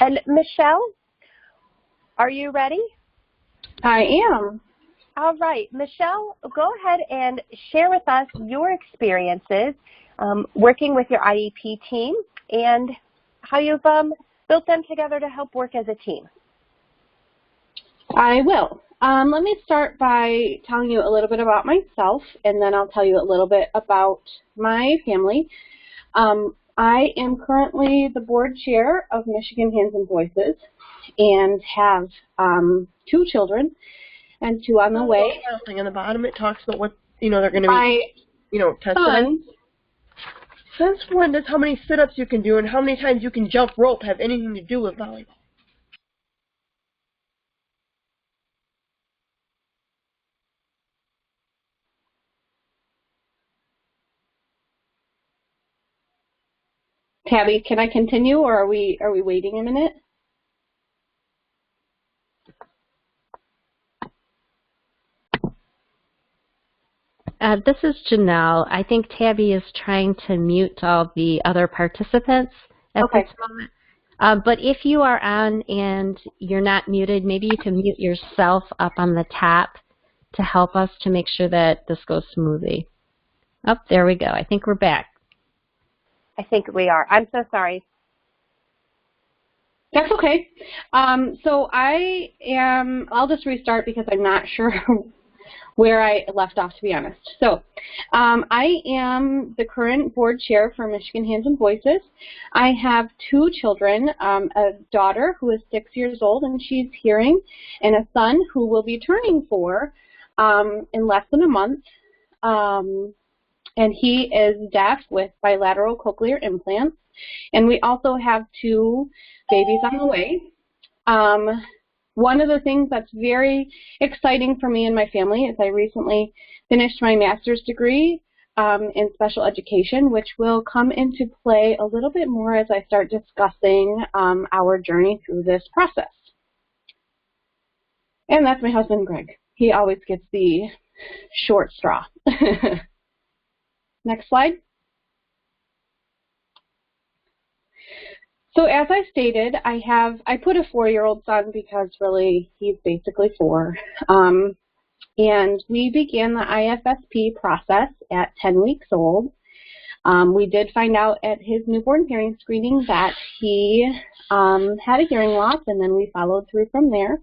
And Michelle, are you ready? I am. All right, Michelle, go ahead and share with us your experiences working with your IEP team and how you've built them together to help work as a team. I will. Let me start by telling you a little bit about myself, and then I'll tell you a little bit about my family. I am currently the board chair of Michigan Hands and Voices and have 2 children and 2 on the way. On the bottom it talks about what they're going to be tested. Since when does how many sit-ups you can do and how many times you can jump rope have anything to do with volleyball? Tabby, can I continue, or are we waiting a minute? This is Janelle. I think Tabby is trying to mute all the other participants at this moment. But if you are on and you're not muted, maybe you can mute yourself up on the top to help us to make sure that this goes smoothly. Oh, there we go. I think we're back. I think we are. I'm so sorry. That's okay. So I'll just restart because I'm not sure where I left off, to be honest. So I am the current board chair for Michigan Hands and Voices. I have 2 children, a daughter who is 6 years old and she's hearing, and a son who will be turning 4 in less than a month. And he is deaf with bilateral cochlear implants. And we also have 2 babies on the way. One of the things that's very exciting for me and my family is I recently finished my master's degree in special education, which will come into play a little bit more as I start discussing our journey through this process. And that's my husband, Greg. He always gets the short straw. Next slide. So as I stated, I put a 4-year-old son because really he's basically 4. And we began the IFSP process at 10 weeks old. We did find out at his newborn hearing screening that he had a hearing loss, and then we followed through from there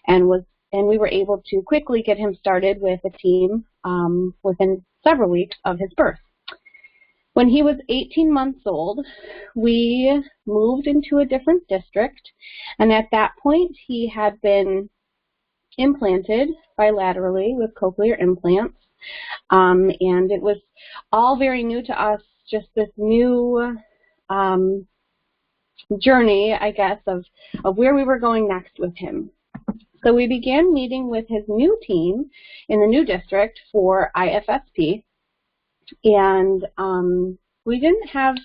and we were able to quickly get him started with a team within several weeks of his birth. When he was 18 months old, we moved into a different district, and at that point he had been implanted bilaterally with cochlear implants, and it was all very new to us, just this new journey, I guess, of where we were going next with him. So we began meeting with his new team in the new district for IFSP, and we didn't have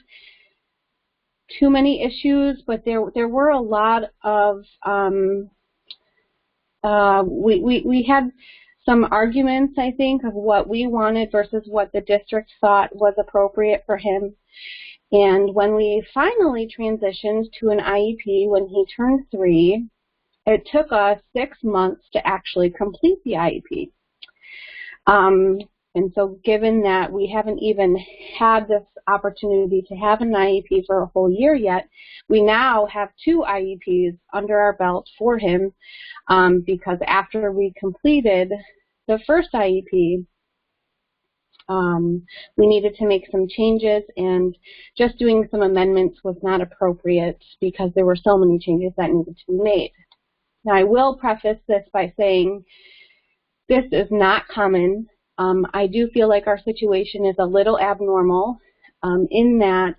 too many issues, but there were a lot of we had some arguments, I think, of what we wanted versus what the district thought was appropriate for him. And when we finally transitioned to an IEP when he turned 3, it took us 6 months to actually complete the IEP. And so given that we haven't even had this opportunity to have an IEP for a whole year yet, we now have 2 IEPs under our belt for him because after we completed the first IEP, we needed to make some changes, and just doing some amendments was not appropriate because there were so many changes that needed to be made. Now, I will preface this by saying this is not common. I do feel like our situation is a little abnormal in that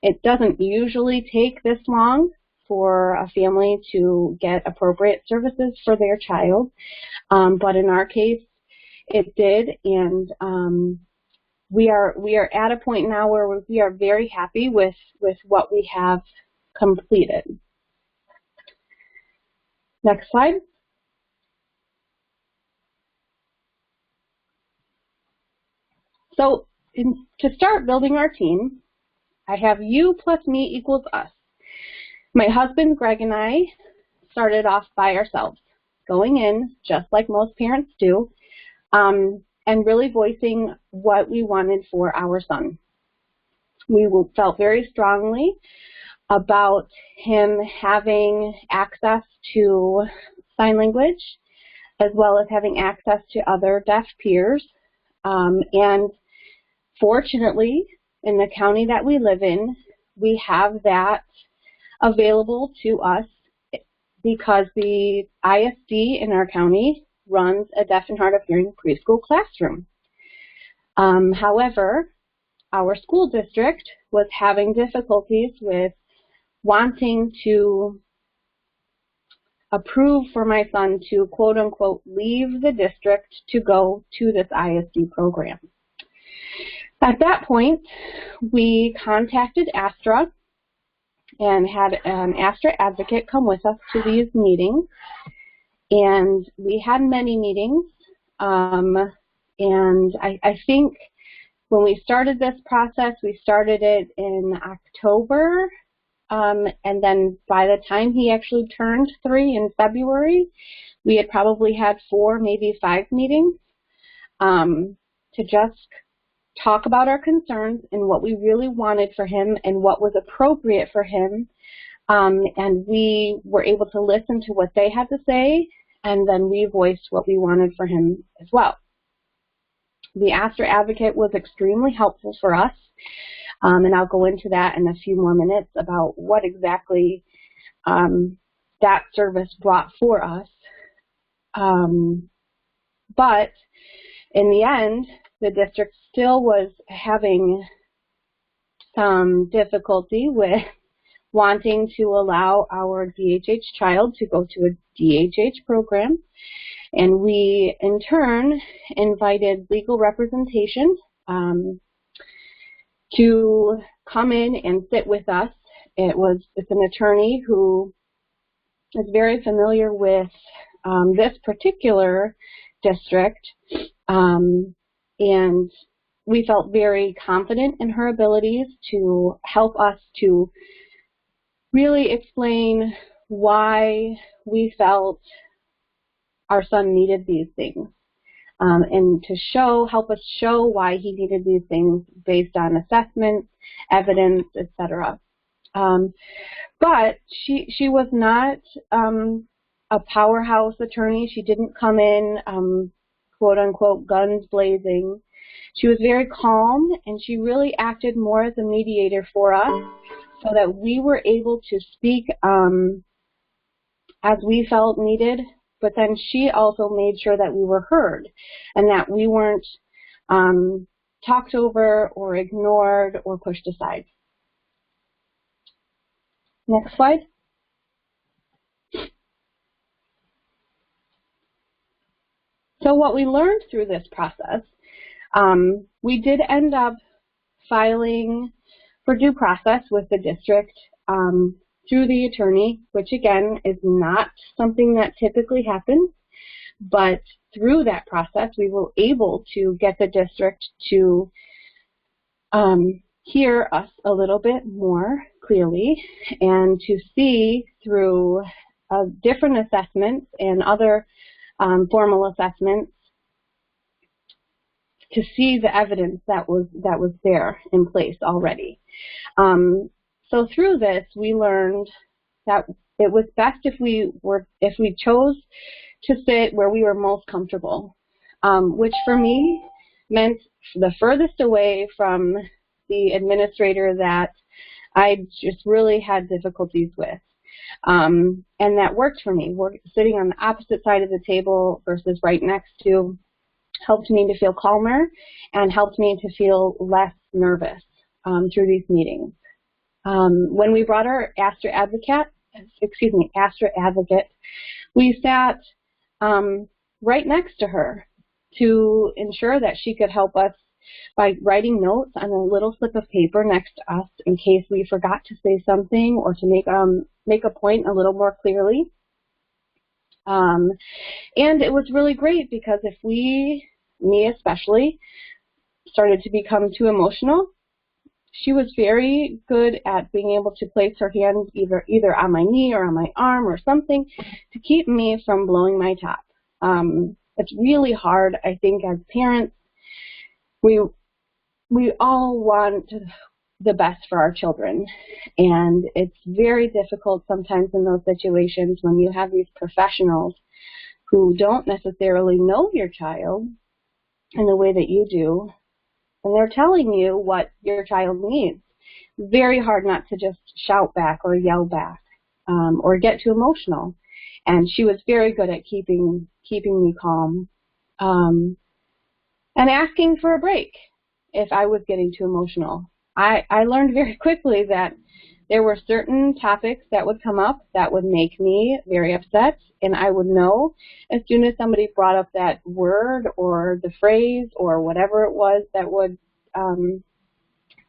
it doesn't usually take this long for a family to get appropriate services for their child, but in our case, it did, and we are at a point now where we are very happy with what we have completed. Next slide. So to start building our team, I have you plus me equals us. My husband, Greg, and I started off by ourselves, going in just like most parents do, and really voicing what we wanted for our son. We felt very strongly about him having access to sign language, as well as having access to other deaf peers. And fortunately, in the county that we live in, we have that available to us because the ISD in our county runs a deaf and hard of hearing preschool classroom. However, our school district was having difficulties with wanting to approve for my son to, quote unquote, leave the district to go to this ISD program. At that point, we contacted ASTRA and had an ASTRA advocate come with us to these meetings. And we had many meetings. And I think when we started this process, we started it in October. And then by the time he actually turned 3 in February, we had probably had 4, maybe 5 meetings to just talk about our concerns and what we really wanted for him and what was appropriate for him. And we were able to listen to what they had to say, and then we voiced what we wanted for him as well. The ASTRA advocate was extremely helpful for us, and I'll go into that in a few more minutes about what exactly that service brought for us. But in the end, the district still was having some difficulty with wanting to allow our DHH child to go to a DHH program. And we, in turn, invited legal representation to come in and sit with us. It's an attorney who is very familiar with this particular district, and we felt very confident in her abilities to help us to really explain why we felt our son needed these things, and to help us show why he needed these things based on assessments, evidence, etc. But she was not a powerhouse attorney. She didn't come in quote unquote guns blazing. She was very calm, and she really acted more as a mediator for us so that we were able to speak as we felt needed, but then she also made sure that we were heard and that we weren't talked over or ignored or pushed aside. Next slide. So what we learned through this process, we did end up filing for due process with the district through the attorney, which again is not something that typically happens, but through that process we were able to get the district to hear us a little bit more clearly and to see through different assessments and other formal assessments to see the evidence that was there in place already. So through this, we learned that it was best if we chose to sit where we were most comfortable, which for me meant the furthest away from the administrator that I just really had difficulties with. And that worked for me. Sitting on the opposite side of the table versus right next to helped me to feel calmer and helped me to feel less nervous through these meetings. When we brought our ASTRA advocate, we sat right next to her to ensure that she could help us by writing notes on a little slip of paper next to us in case we forgot to say something or to make a point a little more clearly. And it was really great because if me especially, started to become too emotional, she was very good at being able to place her hands either on my knee or on my arm or something to keep me from blowing my top. It's really hard, I think, as parents. We all want the best for our children, and it's very difficult sometimes in those situations when you have these professionals who don't necessarily know your child in the way that you do, and they're telling you what your child needs. Very hard not to just shout back or yell back or get too emotional. And she was very good at keeping me calm and asking for a break if I was getting too emotional. I learned very quickly that there were certain topics that would come up that would make me very upset, and I would know as soon as somebody brought up that word or the phrase or whatever it was that would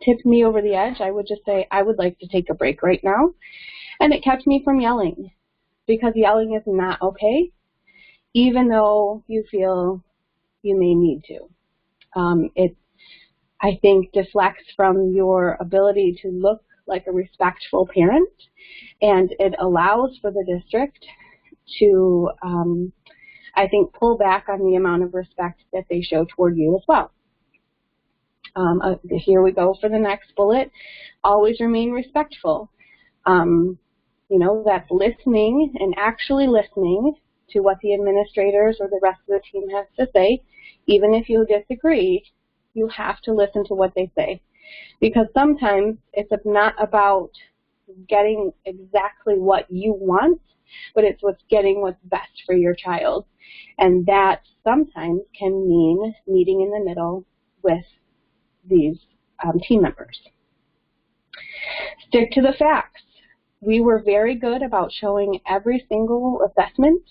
tip me over the edge. I would just say, I would like to take a break right now. And it kept me from yelling, because yelling is not okay, even though you feel you may need to. It, I think, deflects from your ability to look like a respectful parent, and it allows for the district to, I think, pull back on the amount of respect that they show toward you as well. Here we go for the next bullet. Always remain respectful. You know, that's listening and actually listening to what the administrators or the rest of the team has to say. Even if you disagree, you have to listen to what they say. Because sometimes it's not about getting exactly what you want, but it's getting what's best for your child. And that sometimes can mean meeting in the middle with these team members. Stick to the facts. We were very good about showing every single assessment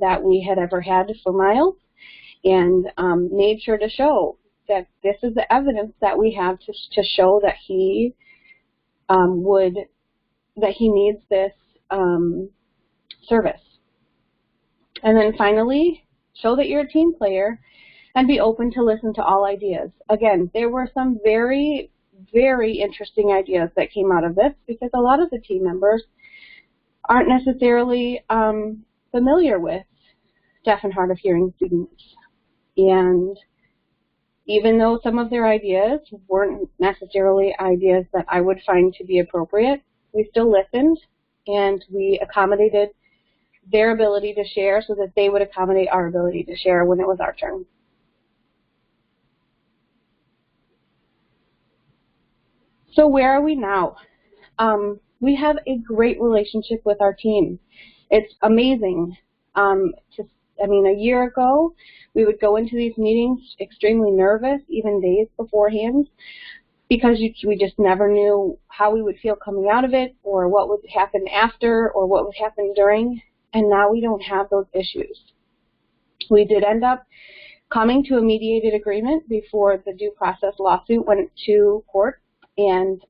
that we had ever had for Miles, and made sure to show that this is the evidence that we have to show that he needs this service. And then finally, show that you're a team player and be open to listen to all ideas. Again, there were some very, very interesting ideas that came out of this, because a lot of the team members aren't necessarily familiar with deaf and hard of hearing students. And even though some of their ideas weren't necessarily ideas that I would find to be appropriate, we still listened, and we accommodated their ability to share so that they would accommodate our ability to share when it was our turn. So where are we now? We have a great relationship with our team. It's amazing. A year ago, we would go into these meetings extremely nervous, even days beforehand, because we just never knew how we would feel coming out of it, or what would happen after, or what would happen during, and now we don't have those issues. We did end up coming to a mediated agreement before the due process lawsuit went to court, and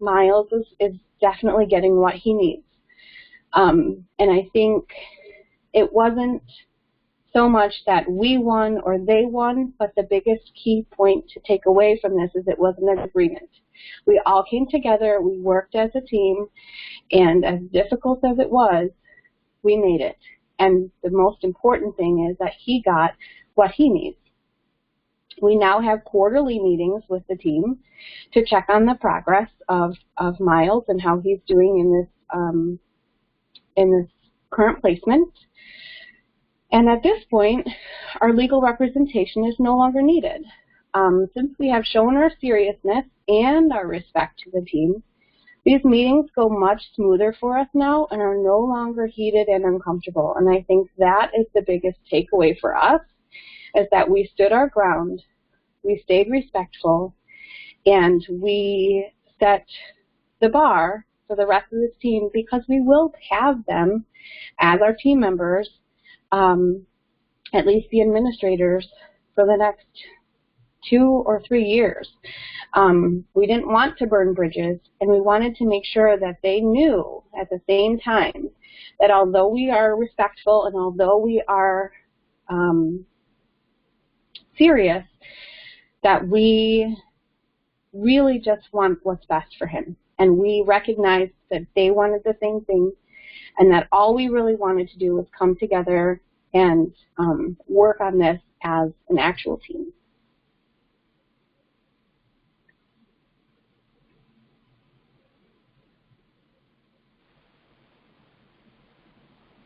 Miles is definitely getting what he needs. And I think it wasn't so much that we won or they won, but the biggest key point to take away from this is it was an agreement. We all came together, we worked as a team, and as difficult as it was, we made it. And the most important thing is that he got what he needs. We now have quarterly meetings with the team to check on the progress of Miles and how he's doing in this current placement. And at this point, our legal representation is no longer needed. Since we have shown our seriousness and our respect to the team, these meetings go much smoother for us now and are no longer heated and uncomfortable. And I think that is the biggest takeaway for us, is that we stood our ground, we stayed respectful, and we set the bar for the rest of this team, because we will have them as our team members, at least the administrators, for the next 2 or 3 years. We didn't want to burn bridges, and we wanted to make sure that they knew at the same time that although we are respectful and although we are serious, that we really just want what's best for him. And we recognized that they wanted the same thing, and that all we really wanted to do was come together and work on this as an actual team.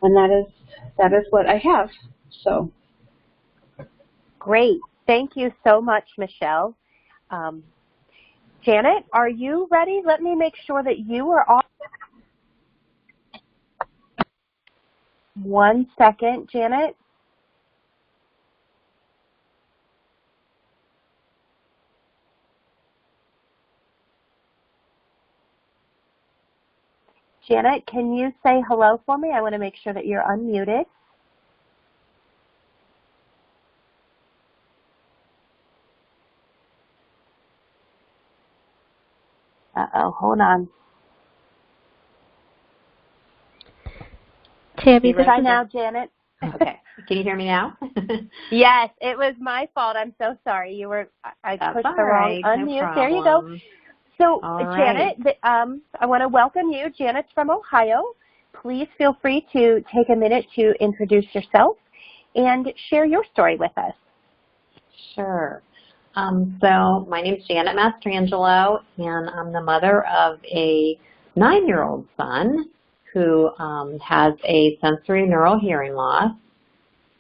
And that is what I have. So great. Thank you so much, Michelle. Janet, are you ready? Let me make sure that you are on. One second, Janet. Janet, can you say hello for me? I want to make sure that you're unmuted. Uh-oh, hold on. Tabby, Try now, Janet. Okay. Can you hear me now? Yes, it was my fault. I'm so sorry. I pushed the wrong unmute. No, there you go. So, right. Janet, I want to welcome you. Janet's from Ohio. Please feel free to take a minute to introduce yourself and share your story with us. Sure. So my name is Janet Mastrangelo, and I'm the mother of a 9-year-old son who has a sensory neural hearing loss.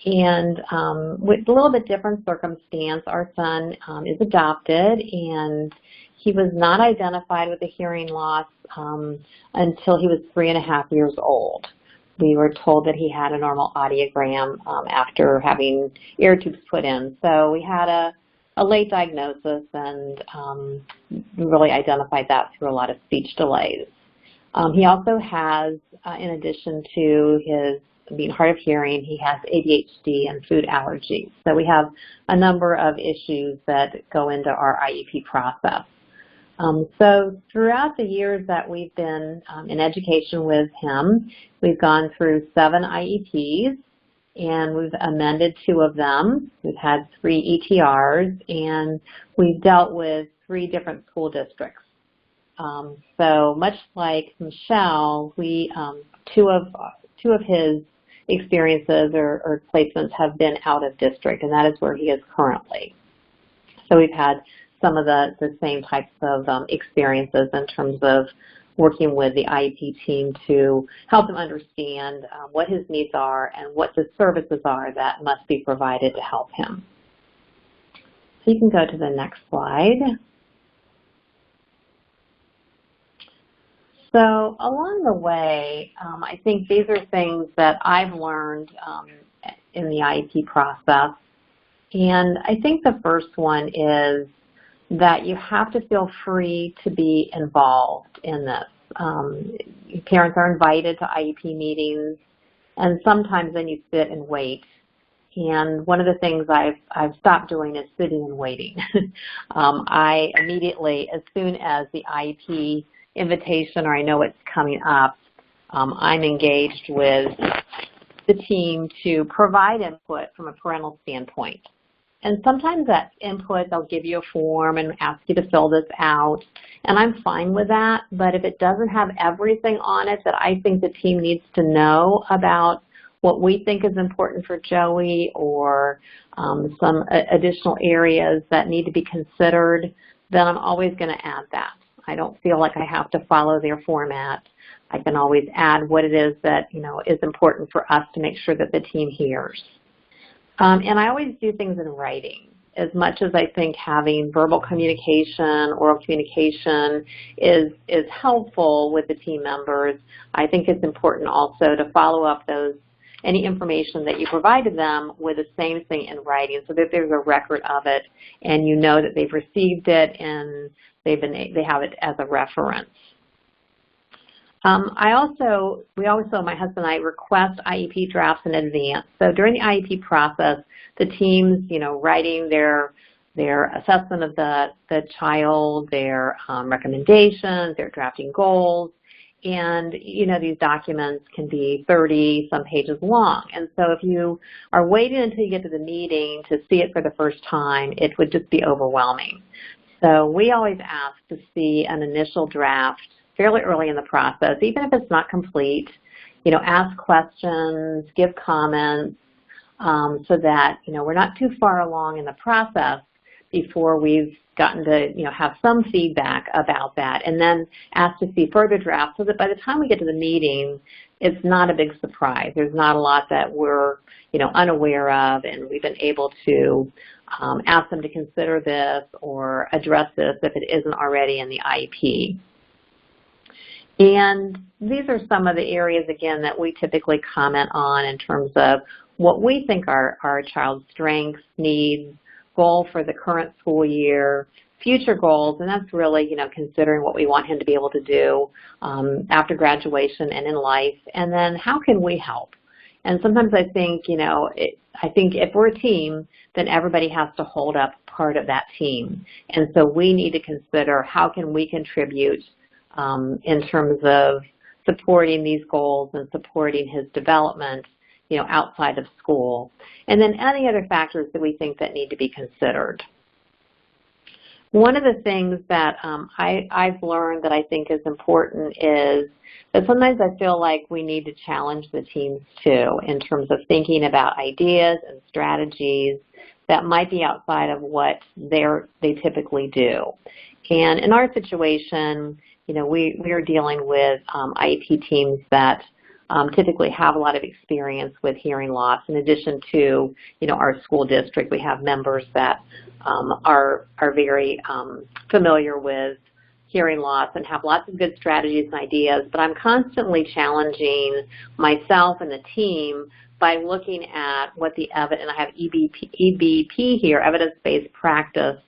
And with a little bit different circumstance, our son is adopted, and he was not identified with a hearing loss until he was 3.5 years old. We were told that he had a normal audiogram after having ear tubes put in. So we had a late diagnosis, and we really identified that through a lot of speech delays. He also has, in addition to his being hard of hearing, he has ADHD and food allergies. So we have a number of issues that go into our IEP process. So throughout the years that we've been in education with him, we've gone through 7 IEPs, and we've amended 2 of them. We've had 3 ETRs, and we've dealt with 3 different school districts. So much like Michelle, we 2 of his experiences or placements have been out of district, and that is where he is currently. So we've had some of the same types of experiences in terms of working with the IEP team to help him understand what his needs are and what the services are that must be provided to help him. So you can go to the next slide. So along the way, I think these are things that I've learned in the IEP process. And I think the first one is that you have to feel free to be involved in this. Parents are invited to IEP meetings, and sometimes then you sit and wait. And one of the things I've stopped doing is sitting and waiting. I immediately, as soon as the IEP invitation or I know it's coming up, I'm engaged with the team to provide input from a parental standpoint. And sometimes that input, they'll give you a form and ask you to fill this out, and I'm fine with that. But if it doesn't have everything on it that I think the team needs to know about what we think is important for Joey, or some additional areas that need to be considered, then I'm always going to add that. I don't feel like I have to follow their format. I can always add what it is that is important for us to make sure that the team hears. And I always do things in writing. As much as I think having verbal communication, oral communication is helpful with the team members, I think it's important also to follow up any information that you provided them with the same thing in writing, so that there's a record of it and you know that they've received it and they have it as a reference. My husband and I request IEP drafts in advance. So during the IEP process, the team's, writing their assessment of the child, their recommendations, their drafting goals, and these documents can be 30 some pages long. And so if you are waiting until you get to the meeting to see it for the first time, it would just be overwhelming. So we always ask to see an initial draft fairly early in the process, even if it's not complete. You know, ask questions, give comments, so that, you know, we're not too far along in the process before we've gotten to, you know, have some feedback about that, and then ask to see further drafts so that by the time we get to the meeting, it's not a big surprise. There's not a lot that we're, you know, unaware of, and we've been able to ask them to consider this or address this if it isn't already in the IEP. And these are some of the areas, again, that we typically comment on in terms of what we think are our child's strengths, needs, goal for the current school year, future goals, and that's really, you know, considering what we want him to be able to do after graduation and in life, and then how can we help? And sometimes I think, you know, I think if we're a team, then everybody has to hold up part of that team. And so we need to consider how can we contribute in terms of supporting these goals and supporting his development, you know, outside of school. And then any other factors that we think that need to be considered. One of the things that I've learned that I think is important is that sometimes I feel like we need to challenge the teams too in terms of thinking about ideas and strategies that might be outside of what they typically do. And in our situation, you know, we are dealing with IEP teams that typically have a lot of experience with hearing loss. In addition to, you know, our school district, we have members that are very familiar with hearing loss and have lots of good strategies and ideas. But I'm constantly challenging myself and the team by looking at what the evidence, and I have EBP here, evidence-based practice,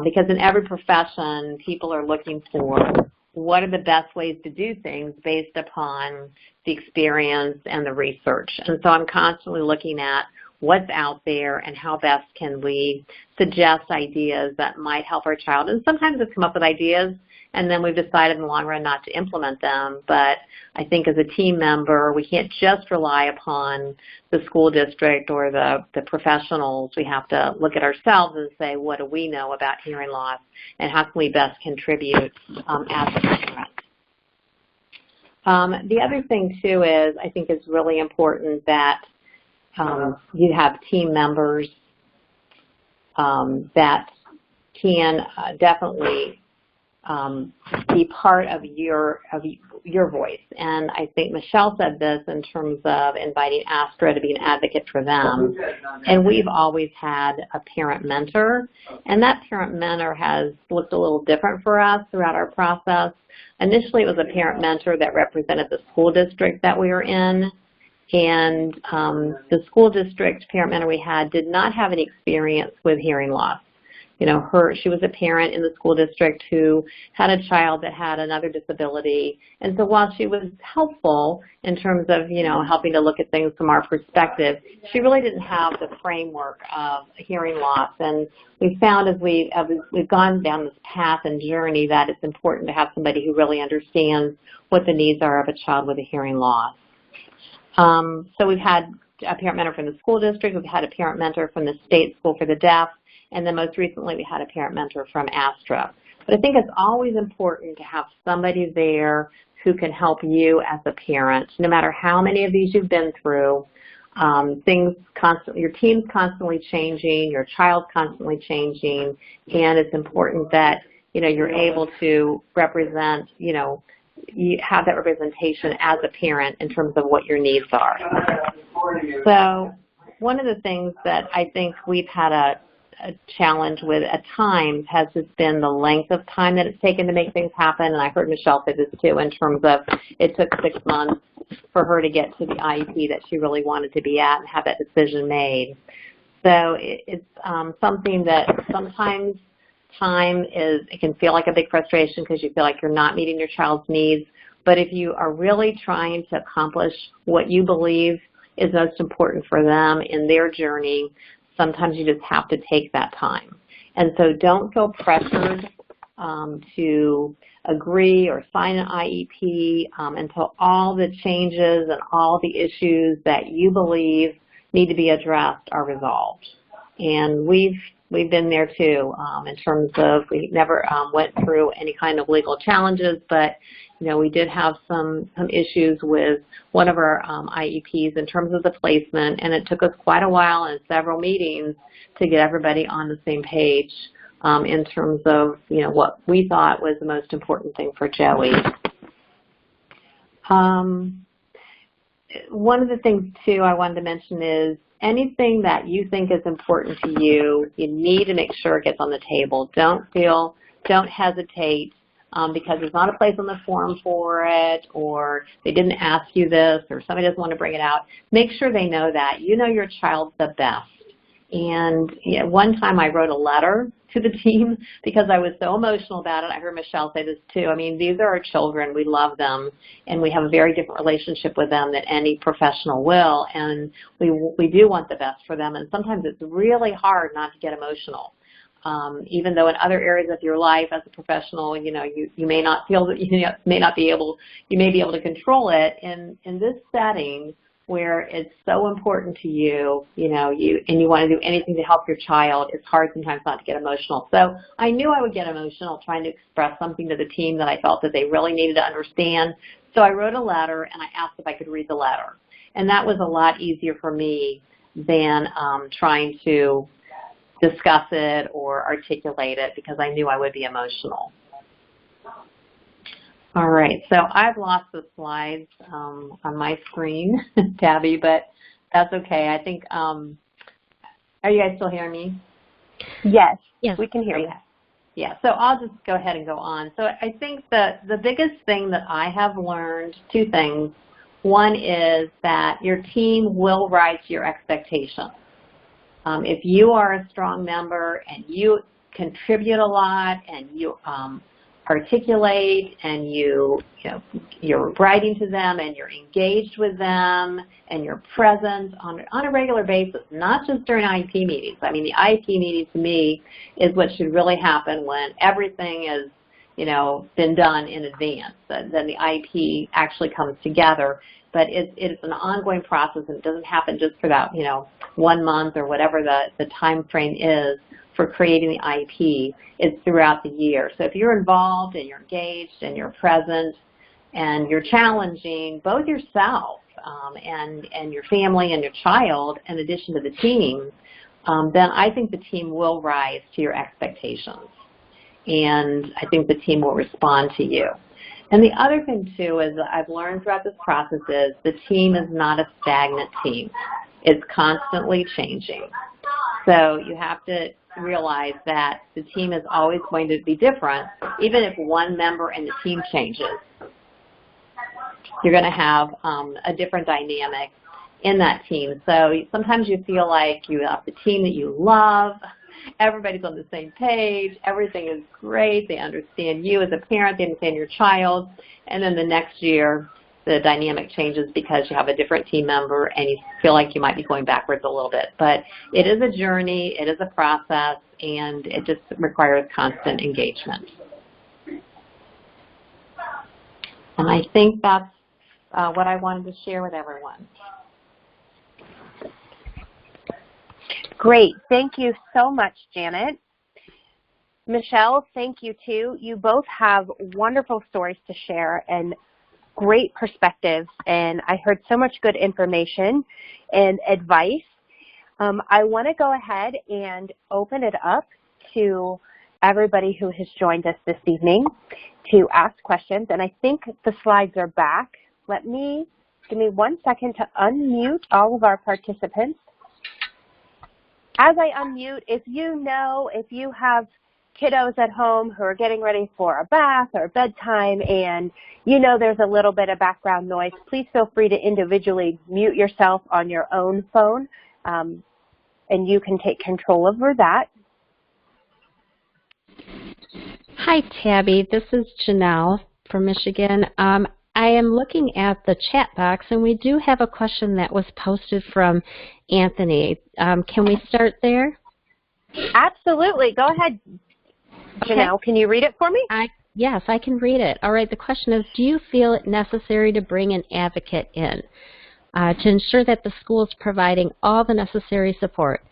because in every profession, people are looking for what are the best ways to do things based upon the experience and the research. And so I'm constantly looking at what's out there and how best can we suggest ideas that might help our child. And sometimes we've come up with ideas and then we've decided in the long run not to implement them. But I think as a team member, we can't just rely upon the school district or the professionals. We have to look at ourselves and say, what do we know about hearing loss and how can we best contribute as a parent? The other thing, too, is I think it's really important that you have team members that can definitely be part of your voice. And I think Michelle said this in terms of inviting Astra to be an advocate for them. And we've always had a parent mentor, and that parent mentor has looked a little different for us throughout our process. Initially, it was a parent mentor that represented the school district that we were in. And the school district parent mentor we had did not have any experience with hearing loss. You know, she was a parent in the school district who had a child that had another disability. And so while she was helpful in terms of, you know, helping to look at things from our perspective, she really didn't have the framework of hearing loss. And we found as we've gone down this path and journey that it's important to have somebody who really understands what the needs are of a child with a hearing loss. So we've had a parent mentor from the school district. We've had a parent mentor from the state school for the deaf. And then most recently, we had a parent mentor from Astra. But I think it's always important to have somebody there who can help you as a parent, no matter how many of these you've been through. Your team's constantly changing, your child's constantly changing, and it's important that, you know, you're able to represent, you know, you have that representation as a parent in terms of what your needs are. So one of the things that I think we've had a challenge with at times has just been the length of time that it's taken to make things happen. And I heard Michelle say this too in terms of it took 6 months for her to get to the IEP that she really wanted to be at and have that decision made. So it's something that sometimes it can feel like a big frustration because you feel like you're not meeting your child's needs. But if you are really trying to accomplish what you believe is most important for them in their journey, sometimes you just have to take that time. And so don't feel pressured to agree or sign an IEP until all the changes and all the issues that you believe need to be addressed are resolved. And we've we've been there too, in terms of we never went through any kind of legal challenges, but we did have some issues with one of our IEPs in terms of the placement, and it took us quite a while and several meetings to get everybody on the same page in terms of what we thought was the most important thing for Joey. One of the things too I wanted to mention is anything that you think is important to you, you need to make sure it gets on the table. Don't hesitate because there's not a place on the form for it, or they didn't ask you this, or somebody doesn't want to bring it out. Make sure they know that. You know your child the best. And one time I wrote a letter to the team because I was so emotional about it. I heard Michelle say this too. I mean, these are our children. We love them, and we have a very different relationship with them than any professional will, and we do want the best for them, and sometimes it's really hard not to get emotional. Even though in other areas of your life as a professional, you may not feel that you may be able to control it. In this setting where it's so important to you, and you want to do anything to help your child, it's hard sometimes not to get emotional. So I knew I would get emotional trying to express something to the team that I felt that they really needed to understand. So I wrote a letter and I asked if I could read the letter. And that was a lot easier for me than trying to discuss it or articulate it because I knew I would be emotional. All right, so I've lost the slides on my screen, Tabby, but that's okay. I think, are you guys still hearing me? Yes, we can hear you. Yeah, so I'll just go ahead and go on. So I think that the biggest thing that I have learned, two things. One is that your team will rise to your expectations. If you are a strong member and you contribute a lot and you articulate and you're writing to them and you're engaged with them and you're present on a regular basis, not just during IEP meetings. I mean, the IEP meeting to me is what should really happen when everything is, been done in advance. Then the IEP actually comes together. But it's an ongoing process, and it doesn't happen just for that, 1 month or whatever the time frame is for creating the IEP. It's throughout the year. So if you're involved and you're engaged and you're present and you're challenging both yourself and your family and your child in addition to the team, then I think the team will rise to your expectations. And I think the team will respond to you. And the other thing, too, is that I've learned throughout this process is the team is not a stagnant team. It's constantly changing. So you have to realize that the team is always going to be different. Even if one member in the team changes, you're going to have a different dynamic in that team. So sometimes you feel like you have the team that you love. Everybody's on the same page. Everything is great. They understand you as a parent. They understand your child. And then the next year, the dynamic changes because you have a different team member and you feel like you might be going backwards a little bit. But it is a journey. It is a process. And it just requires constant engagement. And I think that's what I wanted to share with everyone. Great. Thank you so much, Janet. Michelle, thank you too. You both have wonderful stories to share and great perspectives, and I heard so much good information and advice. I want to go ahead and open it up to everybody who has joined us this evening to ask questions, and I think the slides are back. Give me 1 second to unmute all of our participants. As I unmute, if you have kiddos at home who are getting ready for a bath or bedtime and there's a little bit of background noise, please feel free to individually mute yourself on your own phone, and you can take control over that. Hi, Tabby. This is Janelle from Michigan. I am looking at the chat box, and we do have a question that was posted from Anthony. Can we start there? Absolutely. Go ahead, Janelle. Okay. Can you read it for me? Yes, I can read it. All right. The question is, do you feel it necessary to bring an advocate in to ensure that the school is providing all the necessary support?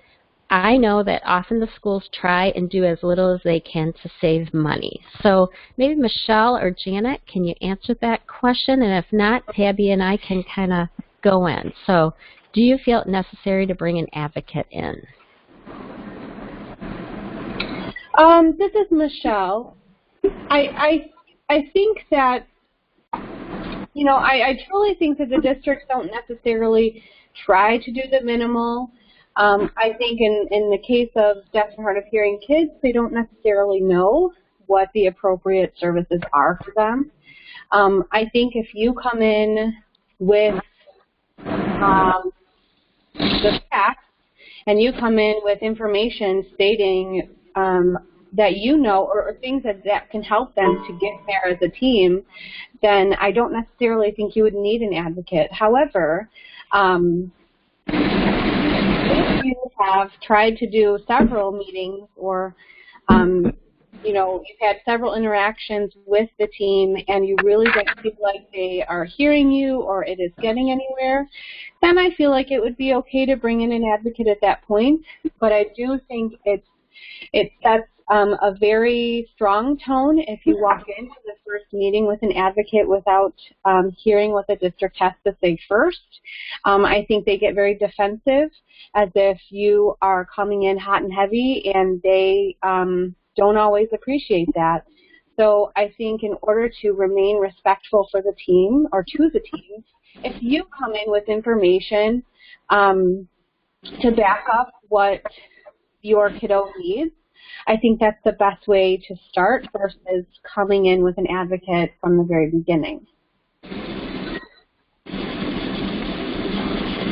I know that often the schools try and do as little as they can to save money. So maybe Michelle or Janet, can you answer that question? And if not, Tabby and I can kind of go in. So do you feel it necessary to bring an advocate in? This is Michelle. I think that, you know, I truly think that the districts don't necessarily try to do the minimal. I think in the case of deaf and hard of hearing kids, they don't necessarily know what the appropriate services are for them. I think if you come in with the facts and you come in with information stating that you know or things that can help them to get there as a team, then I don't necessarily think you would need an advocate. However, if you have tried to do several meetings or, you know, you've had several interactions with the team and you really don't feel like they are hearing you or it is getting anywhere, then I feel like it would be okay to bring in an advocate at that point. But I do think it sets a very strong tone if you walk into the first meeting with an advocate without hearing what the district has to say first. I think they get very defensive, as if you are coming in hot and heavy, and they don't always appreciate that. So I think in order to remain respectful for the team or to the team, if you come in with information to back up what your kiddo needs, I think that's the best way to start versus coming in with an advocate from the very beginning.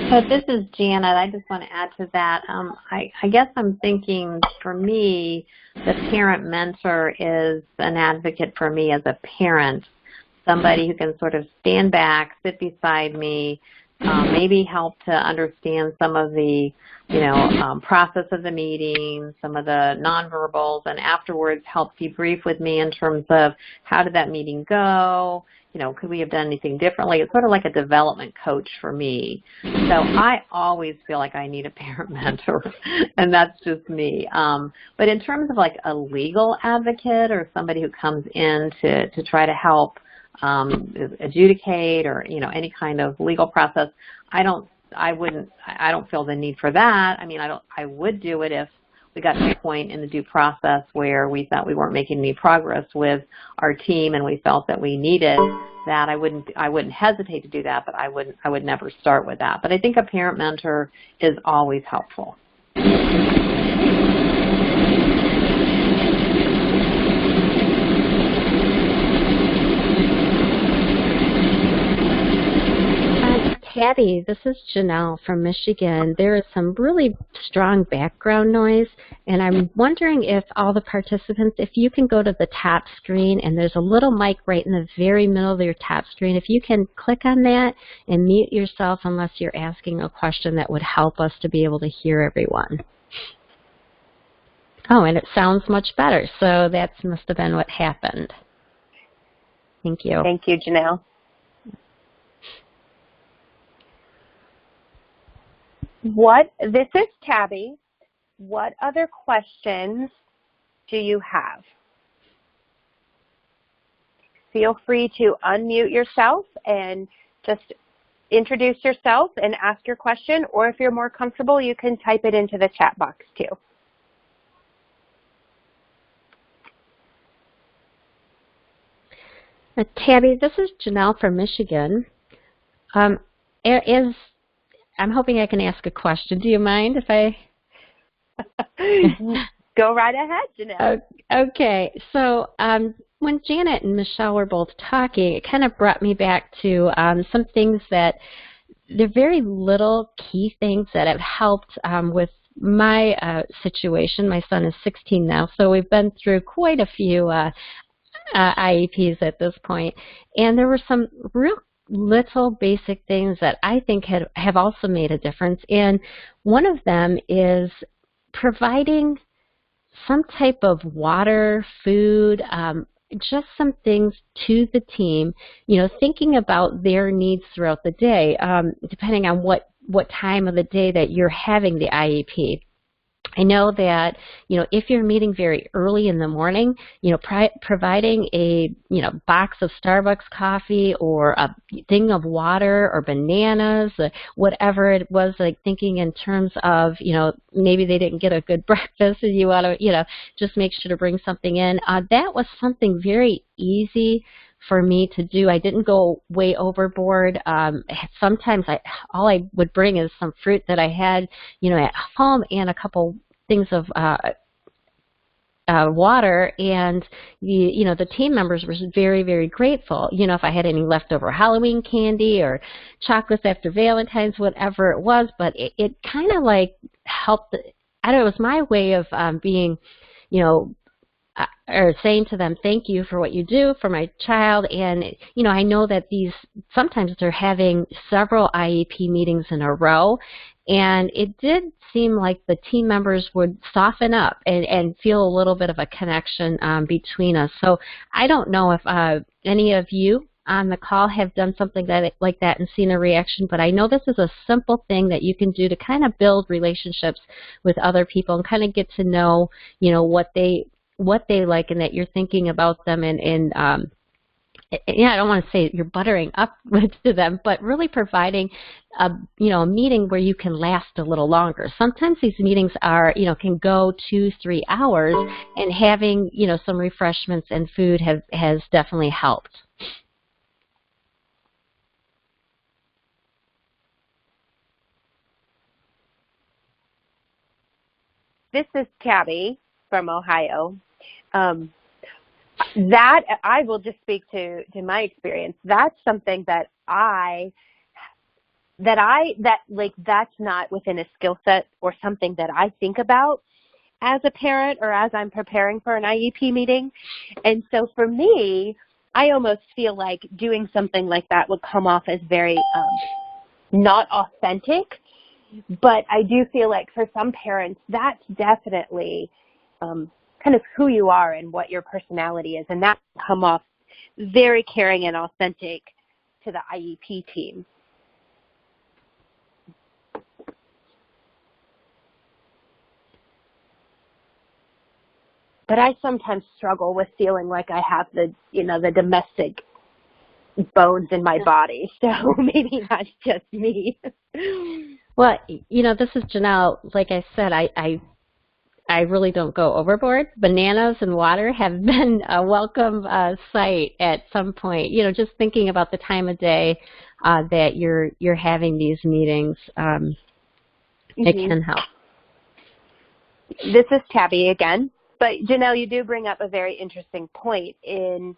So this is Janet. I just want to add to that. I guess I'm thinking, for me, the parent mentor is an advocate for me as a parent, somebody who can sort of stand back, sit beside me, maybe help to understand some of the, process of the meeting, some of the nonverbals, and afterwards help debrief with me in terms of how did that meeting go, could we have done anything differently? It's sort of like a development coach for me. So I always feel like I need a parent mentor, and that's just me. But in terms of like a legal advocate or somebody who comes in to try to help adjudicate or any kind of legal process, I don't feel the need for that. I mean, I would do it if we got to a point in the due process where we thought we weren't making any progress with our team and we felt that we needed that. I wouldn't hesitate to do that, but I would never start with that. But I think a parent mentor is always helpful. Tabby, this is Janelle from Michigan. There is some really strong background noise, and I'm wondering if all the participants, if you can go to the top screen, and there's a little mic right in the very middle of your top screen. If you can click on that and mute yourself unless you're asking a question, that would help us to be able to hear everyone. Oh, and it sounds much better, so that must have been what happened. Thank you. Thank you, Janelle. This is Tabby. What other questions do you have? Feel free to unmute yourself and just introduce yourself and ask your question, or if you're more comfortable, you can type it into the chat box too. Tabby, this is Janelle from Michigan. I'm hoping I can ask a question. Do you mind if I? Go right ahead, Janelle. Okay. So when Janet and Michelle were both talking, it kind of brought me back to some things that they're very little key things that have helped with my situation. My son is 16 now, so we've been through quite a few IEPs at this point. And there were some real little basic things that I think have also made a difference. And one of them is providing some type of water, food, just some things to the team, thinking about their needs throughout the day, depending on what time of the day that you're having the IEP. I know that, if you're meeting very early in the morning, providing a, box of Starbucks coffee or a thing of water or bananas, whatever it was, like thinking in terms of, maybe they didn't get a good breakfast and you want to, just make sure to bring something in. That was something very easy for me to do. I didn't go way overboard. Sometimes all I would bring is some fruit that I had, at home and a couple things of water, and the team members were very, very grateful. If I had any leftover Halloween candy or chocolates after Valentine's, whatever it was, but it kind of like helped. I don't know, it was my way of being, or saying to them, thank you for what you do for my child. And, I know that sometimes they're having several IEP meetings in a row, and it did seem like the team members would soften up and feel a little bit of a connection between us. So I don't know if any of you on the call have done something like that and seen a reaction, but I know this is a simple thing that you can do to kind of build relationships with other people and kind of get to know, what they like, and that you're thinking about them, and I don't want to say you're buttering up to them, but really providing a meeting where you can last a little longer. Sometimes these meetings are, can go 2-3 hours, and having, some refreshments and food has definitely helped. This is Tabby from Ohio. That I will just speak to my experience. That's something that's not within a skill set or something that I think about as a parent or as I'm preparing for an IEP meeting. And so for me, I almost feel like doing something like that would come off as very not authentic. But I do feel like for some parents, that's definitely kind of who you are and what your personality is, and that come off very caring and authentic to the IEP team. But I sometimes struggle with feeling like I have the domestic bones in my body, so maybe that's just me. Well, this is Janelle. Like I said, I really don't go overboard. Bananas and water have been a welcome sight at some point. Just thinking about the time of day that you're having these meetings, it can help. This is Tabby again. But Janelle, you do bring up a very interesting point in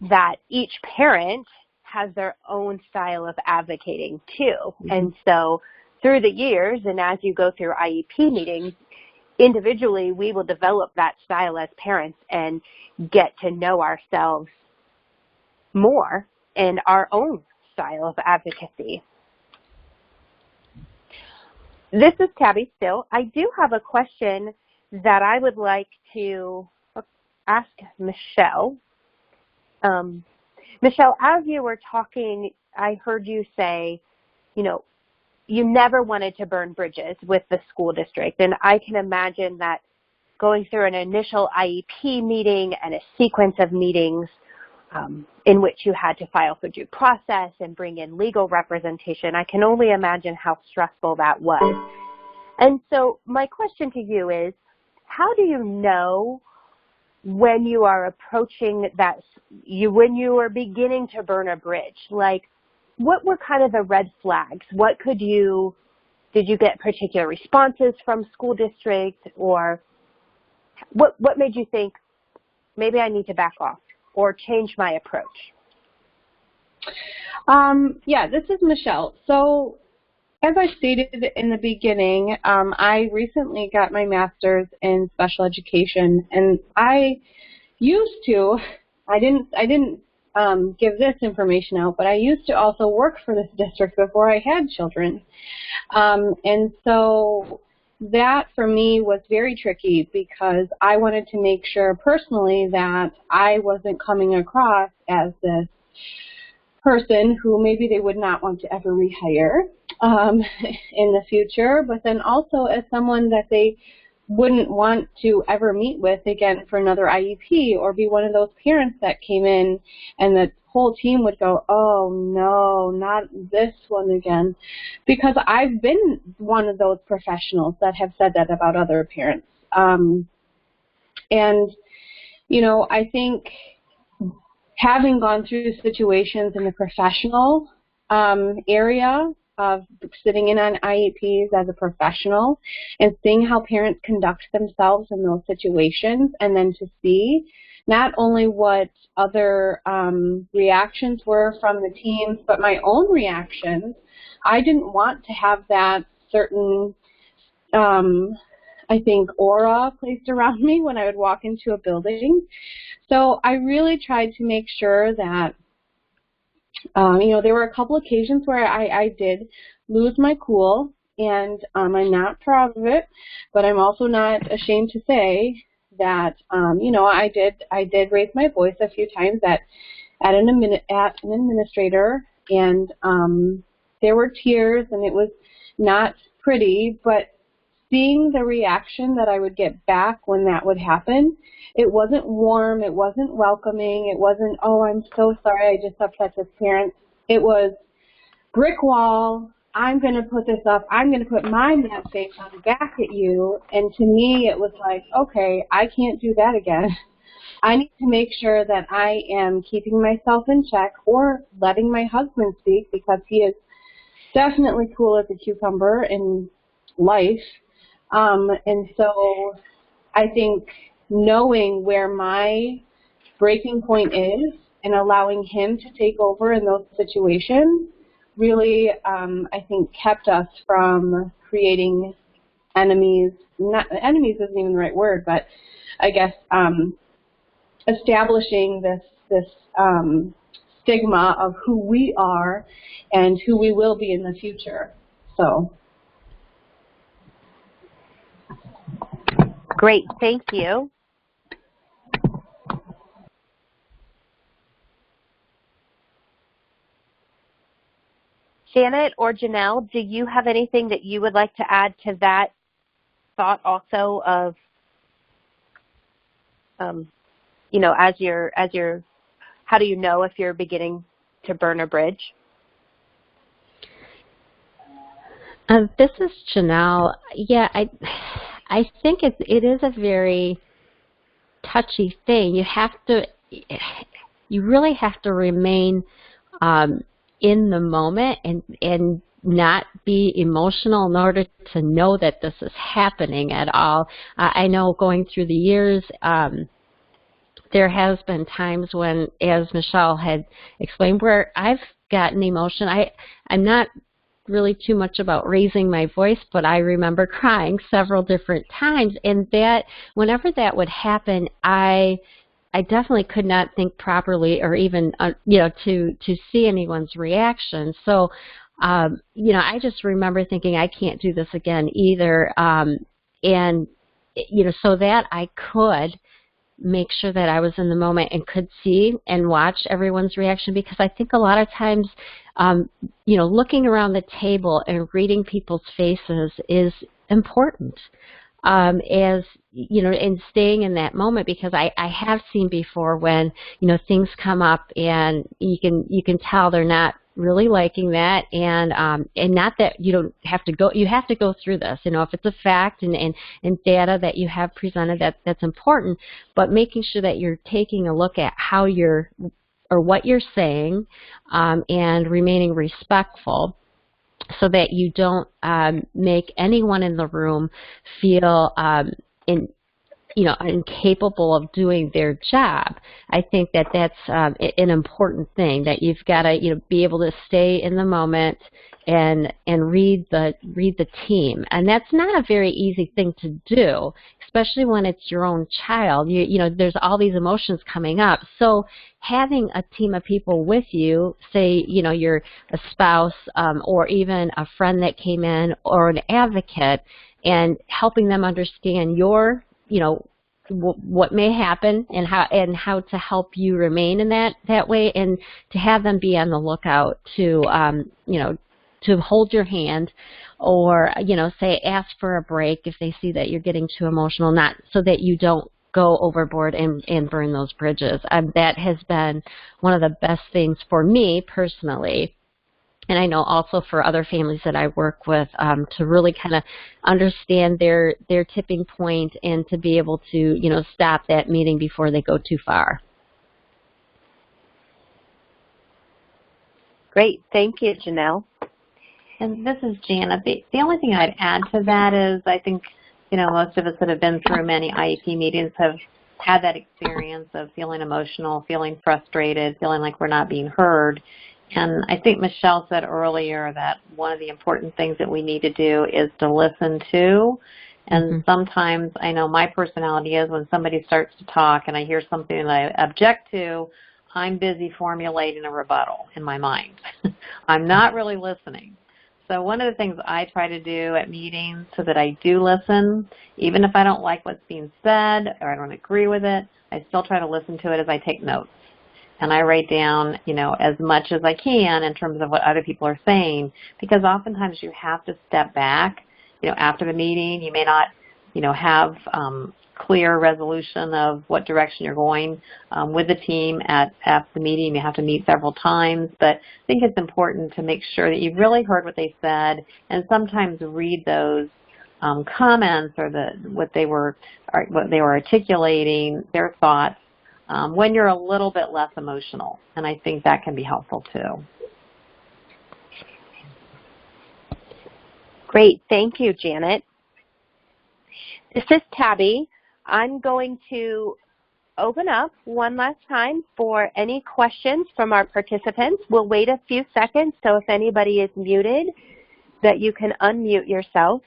that each parent has their own style of advocating too. Mm-hmm. And so through the years, and as you go through IEP meetings, individually, we will develop that style as parents and get to know ourselves more in our own style of advocacy. This is Tabby still. I do have a question that I would like to ask Michelle. Michelle, as you were talking, I heard you say, you never wanted to burn bridges with the school district. And I can imagine that going through an initial IEP meeting and a sequence of meetings in which you had to file for due process and bring in legal representation, I can only imagine how stressful that was. And so my question to you is, how do you know when you are approaching that, when you are beginning to burn a bridge? Like, what were kind of the red flags? Did you get particular responses from school district, or what made you think maybe I need to back off or change my approach? Yeah, this is Michelle. So as I stated in the beginning, I recently got my master's in special education, and I didn't give this information out, but I used to also work for this district before I had children. And so that for me was very tricky because I wanted to make sure personally that I wasn't coming across as this person who maybe they would not want to ever rehire in the future, but then also as someone that they wouldn't want to ever meet with again for another IEP, or be one of those parents that came in and the whole team would go, oh no, not this one again. Because I've been one of those professionals that have said that about other parents. And, you know, I think having gone through situations in the professional area of sitting in on IEPs as a professional and seeing how parents conduct themselves in those situations, and then to see not only what other reactions were from the teams, but my own reactions. I didn't want to have that certain, I think, aura placed around me when I would walk into a building. So I really tried to make sure that, you know, there were a couple occasions where I did lose my cool, and I'm not proud of it, but I'm also not ashamed to say that, you know, I did raise my voice a few times at an administrator, and there were tears, and it was not pretty, but seeing the reaction that I would get back when that would happen, it wasn't warm, it wasn't welcoming, it wasn't, oh, I'm so sorry, I just upset this parent. It was brick wall, I'm going to put this up, I'm going to put my mad face on back at you. And to me, it was like, okay, I can't do that again. I need to make sure that I am keeping myself in check, or letting my husband speak, because he is definitely cool as a cucumber in life. And so I think knowing where my breaking point is and allowing him to take over in those situations really, I think, kept us from creating enemies. Not enemies isn't even the right word, but I guess establishing this stigma of who we are and who we will be in the future. So. Great, thank you. Janet or Janelle, do you have anything that you would like to add to that thought also of, you know, how do you know if you're beginning to burn a bridge? This is Janelle. Yeah, I think it is a very touchy thing. You really have to remain in the moment and not be emotional in order to know that this is happening at all. I know going through the years, there has been times when, as Michelle had explained, where I've gotten emotion. I'm not really too much about raising my voice, but I remember crying several different times, and that whenever that would happen, I definitely could not think properly, or even you know, to see anyone's reaction. So you know, I just remember thinking, I can't do this again either, and you know, so that I could make sure that I was in the moment and could see and watch everyone's reaction, because I think a lot of times, you know, looking around the table and reading people's faces is important, as, you know, and staying in that moment, because I have seen before when, you know, things come up and you can tell they're not really liking that, and not that you don't have to go, you have to go through this, you know, if it's a fact and data that you have presented, that's important, but making sure that you're taking a look at how you're, or what you're saying, and remaining respectful, so that you don't make anyone in the room feel incapable of doing their job. I think that that's an important thing, that you've got to, you know, be able to stay in the moment and read the team, and that's not a very easy thing to do, especially when it's your own child. You know, there's all these emotions coming up. So having a team of people with you, say, you know, you're a spouse, or even a friend that came in, or an advocate, and helping them understand your, you know, what may happen and how to help you remain in that way, and to have them be on the lookout to, you know, to hold your hand, or, say ask for a break if they see that you're getting too emotional, not so that you don't go overboard and burn those bridges. That has been one of the best things for me personally, and I know also for other families that I work with, to really kind of understand their tipping point and to be able to, stop that meeting before they go too far. Great. Thank you, Janelle. And this is Janet. The only thing I'd add to that is I think, most of us that have been through many IEP meetings have had that experience of feeling emotional, feeling frustrated, feeling like we're not being heard. And I think Michelle said earlier that one of the important things that we need to do is to listen to. And sometimes I know my personality is when somebody starts to talk and I hear something that I object to, I'm busy formulating a rebuttal in my mind. I'm not really listening. So one of the things I try to do at meetings so that I do listen, even if I don't like what's being said or I don't agree with it, I still try to listen to it as I take notes. And I write down, as much as I can in terms of what other people are saying, because oftentimes you have to step back, after the meeting. You may not, have clear resolution of what direction you're going with the team at the meeting. You have to meet several times, but I think it's important to make sure that you've really heard what they said and sometimes read those comments or what they were articulating, their thoughts, when you're a little bit less emotional, and I think that can be helpful too. Great. Thank you, Janet. This is Tabby. I'm going to open up one last time for any questions from our participants. We'll wait a few seconds, so if anybody is muted, that you can unmute yourself.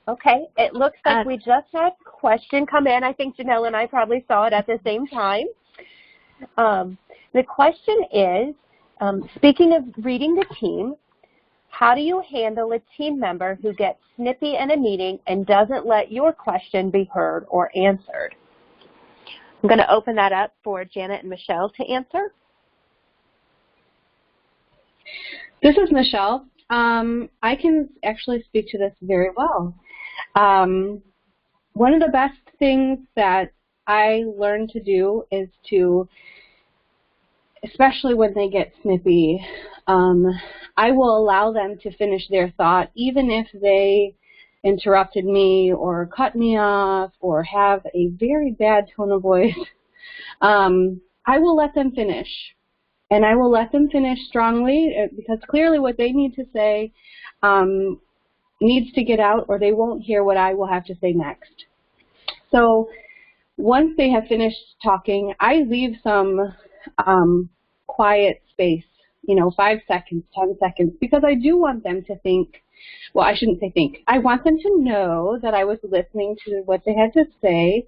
Okay, it looks like we just had a question come in. I think Janelle and I probably saw it at the same time. The question is, speaking of reading the team, how do you handle a team member who gets snippy in a meeting and doesn't let your question be heard or answered? I'm going to open that up for Janet and Michelle to answer. This is Michelle. I can actually speak to this very well. One of the best things that I learned to do is to, especially when they get snippy, I will allow them to finish their thought even if they interrupted me or cut me off or have a very bad tone of voice. I will let them finish. And I will let them finish strongly because clearly what they need to say needs to get out or they won't hear what I will have to say next. So once they have finished talking, I leave some quiet space, 5 seconds, 10 seconds, because I do want them to think, well, I shouldn't say think. I want them to know that I was listening to what they had to say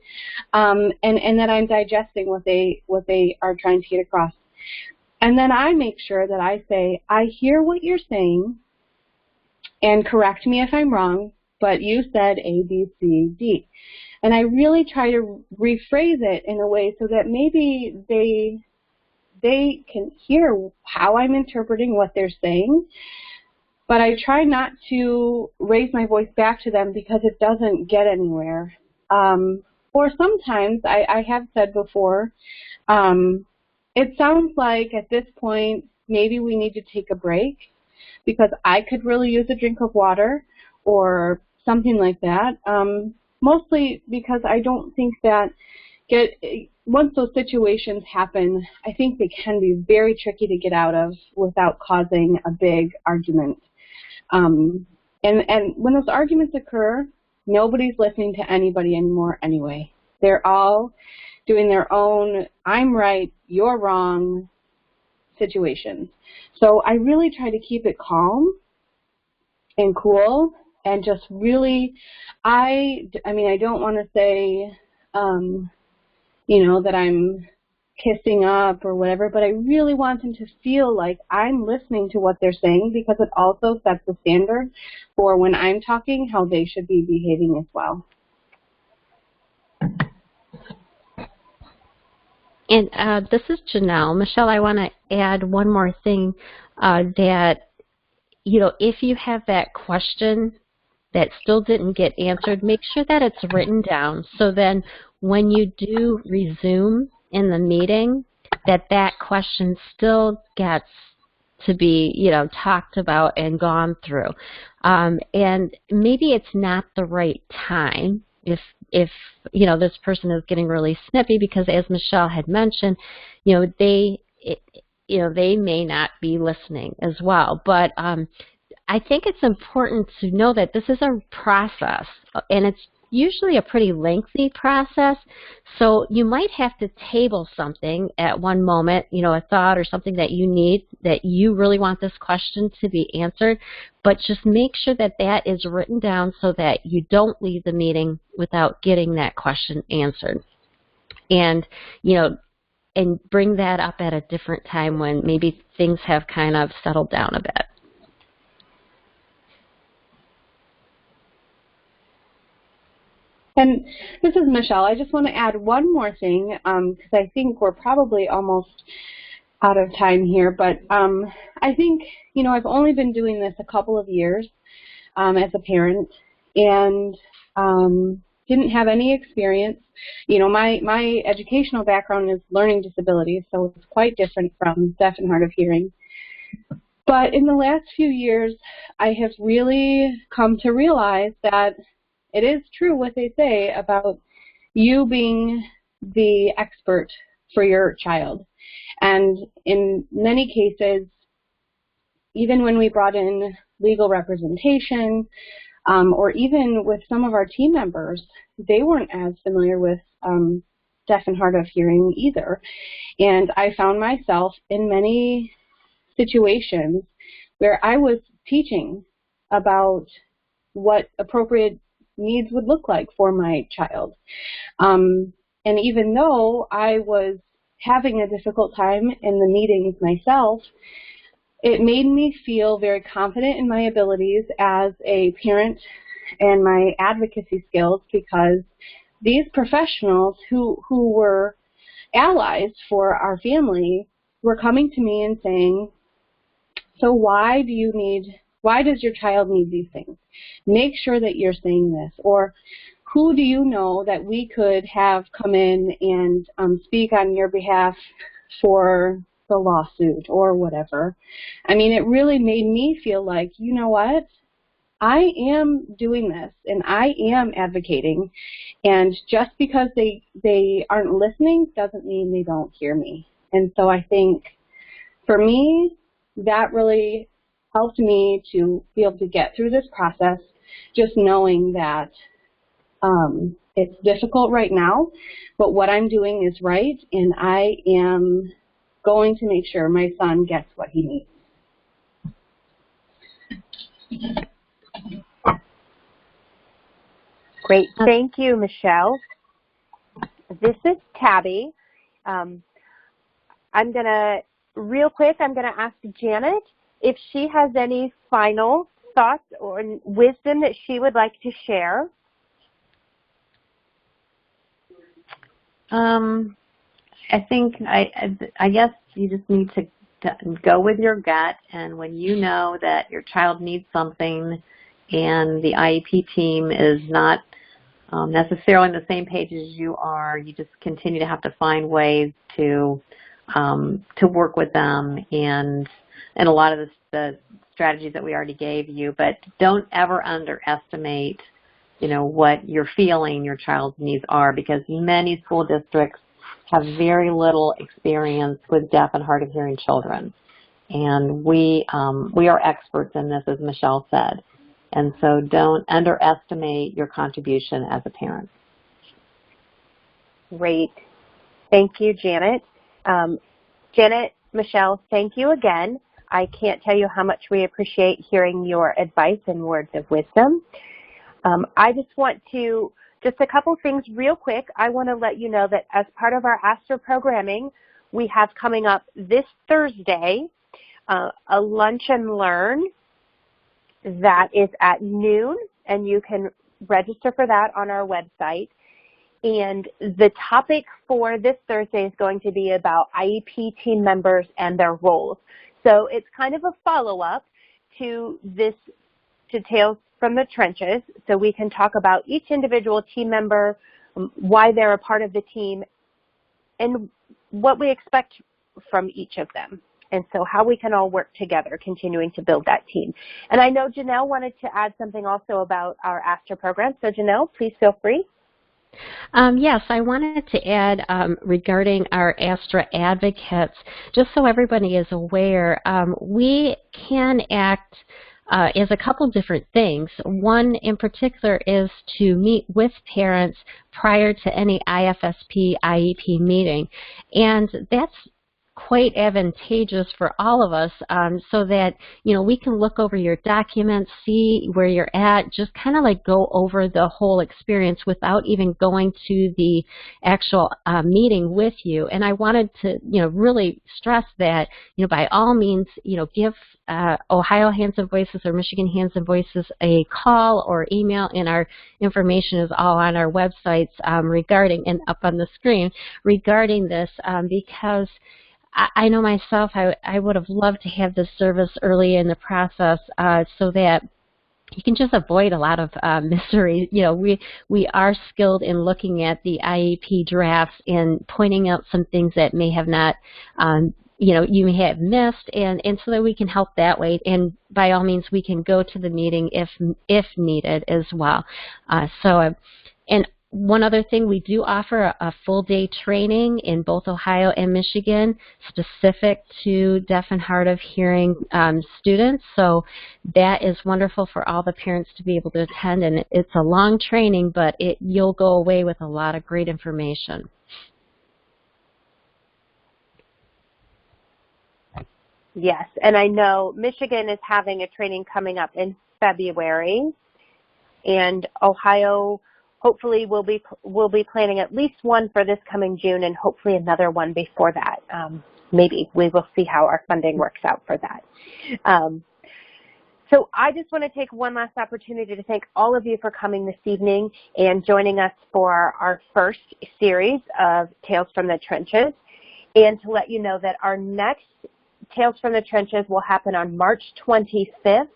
and that I'm digesting what they are trying to get across. And then I make sure that I say, I hear what you're saying, and correct me if I'm wrong, but you said A, B, C, D. And I really try to rephrase it in a way so that maybe they can hear how I'm interpreting what they're saying, but I try not to raise my voice back to them because it doesn't get anywhere. Or sometimes, I have said before, it sounds like at this point maybe we need to take a break because I could really use a drink of water or something like that. Mostly because I don't think that once those situations happen, I think they can be very tricky to get out of without causing a big argument. And when those arguments occur, nobody's listening to anybody anymore anyway. They're all doing their own, I'm right, you're wrong situations. So I really try to keep it calm and cool and just really, I mean, I don't want to say, that I'm hissing up or whatever, but I really want them to feel like I'm listening to what they're saying, because it also sets the standard for when I'm talking how they should be behaving as well. And this is Janelle. Michelle, I want to add one more thing, that, if you have that question that still didn't get answered, make sure that it's written down, so then when you do resume in the meeting, that question still gets to be, talked about and gone through. And maybe it's not the right time if this person is getting really snippy, because as Michelle had mentioned, they may not be listening as well. But I think it's important to know that this is a process, and it's usually a pretty lengthy process. So you might have to table something at one moment, a thought or something that you need, that you really want this question to be answered, but just make sure that that is written down so that you don't leave the meeting without getting that question answered. And, and bring that up at a different time when maybe things have kind of settled down a bit. And this is Michelle. I just want to add one more thing, because I think we're probably almost out of time here. But I think, I've only been doing this a couple of years as a parent, and didn't have any experience. My educational background is learning disabilities, so it's quite different from deaf and hard of hearing. But in the last few years, I have really come to realize that it is true what they say about you being the expert for your child. And in many cases, even when we brought in legal representation, or even with some of our team members, they weren't as familiar with deaf and hard of hearing either. And I found myself in many situations where I was teaching about what appropriate needs would look like for my child. And even though I was having a difficult time in the meetings myself, it made me feel very confident in my abilities as a parent and my advocacy skills, because these professionals who were allies for our family were coming to me and saying, so why does your child need these things? Make sure that you're saying this. Or who do you know that we could have come in and speak on your behalf for the lawsuit or whatever? I mean, it really made me feel like, you know what? I am doing this and I am advocating, and just because they aren't listening doesn't mean they don't hear me. And so I think for me, that really helped me to be able to get through this process, just knowing that it's difficult right now, but what I'm doing is right, and I am going to make sure my son gets what he needs. Great. Thank you, Michelle. This is Tabby. Real quick, I'm going to ask Janet if she has any final thoughts or wisdom that she would like to share. I think, I guess you just need to go with your gut, and when you know that your child needs something and the IEP team is not necessarily on the same page as you are, you just continue to have to find ways to work with them, and a lot of the strategies that we already gave you, but don't ever underestimate, what you're feeling your child's needs are, because many school districts have very little experience with deaf and hard of hearing children. And we are experts in this, as Michelle said. And so don't underestimate your contribution as a parent. Great. Thank you, Janet. Janet, Michelle, thank you again. I can't tell you how much we appreciate hearing your advice and words of wisdom. I just want to, just a couple things real quick. I want to let you know that as part of our ASTER programming, we have coming up this Thursday a lunch and learn that is at noon, and you can register for that on our website. And the topic for this Thursday is going to be about IEP team members and their roles. So it's kind of a follow-up to Tales from the Trenches. So we can talk about each individual team member, why they're a part of the team, and what we expect from each of them. And so how we can all work together, continuing to build that team. And I know Janelle wanted to add something also about our ASTRA program. So Janelle, please feel free. Yes, I wanted to add regarding our ASTRA advocates, just so everybody is aware, we can act as a couple different things. One in particular is to meet with parents prior to any IFSP IEP meeting, and that's quite advantageous for all of us, so that, you know, we can look over your documents, see where you're at, just kind of like go over the whole experience without even going to the actual meeting with you. And I wanted to, you know, really stress that, you know, by all means, you know, give Ohio Hands and Voices or Michigan Hands and Voices a call or email, and our information is all on our websites regarding, and up on the screen regarding this, because I know myself, I would have loved to have this service early in the process, so that you can just avoid a lot of misery. You know, we are skilled in looking at the IEP drafts and pointing out some things that may have not, you know, you may have missed, and so that we can help that way. And by all means, we can go to the meeting if needed as well. And one other thing, we do offer a full-day training in both Ohio and Michigan specific to deaf and hard of hearing students. So that is wonderful for all the parents to be able to attend. And it's a long training, but you'll go away with a lot of great information. Yes, and I know Michigan is having a training coming up in February, and Ohio hopefully we'll be planning at least one for this coming June, and hopefully another one before that. Maybe we will see how our funding works out for that. So I just want to take one last opportunity to thank all of you for coming this evening and joining us for our first series of Tales from the Trenches, and to let you know that our next Tales from the Trenches will happen on March 25th,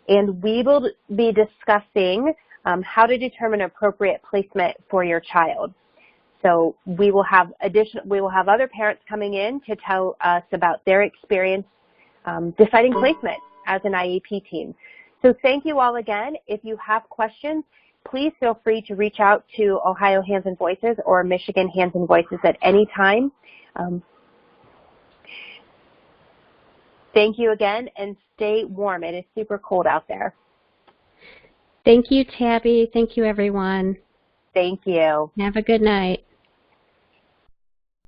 and we will be discussing how to determine appropriate placement for your child. So we will have other parents coming in to tell us about their experience deciding placement as an IEP team. So thank you all again. If you have questions, please feel free to reach out to Ohio Hands and Voices or Michigan Hands and Voices at any time. Thank you again, and stay warm. It is super cold out there. Thank you, Tabby. Thank you, everyone. Thank you. Have a good night.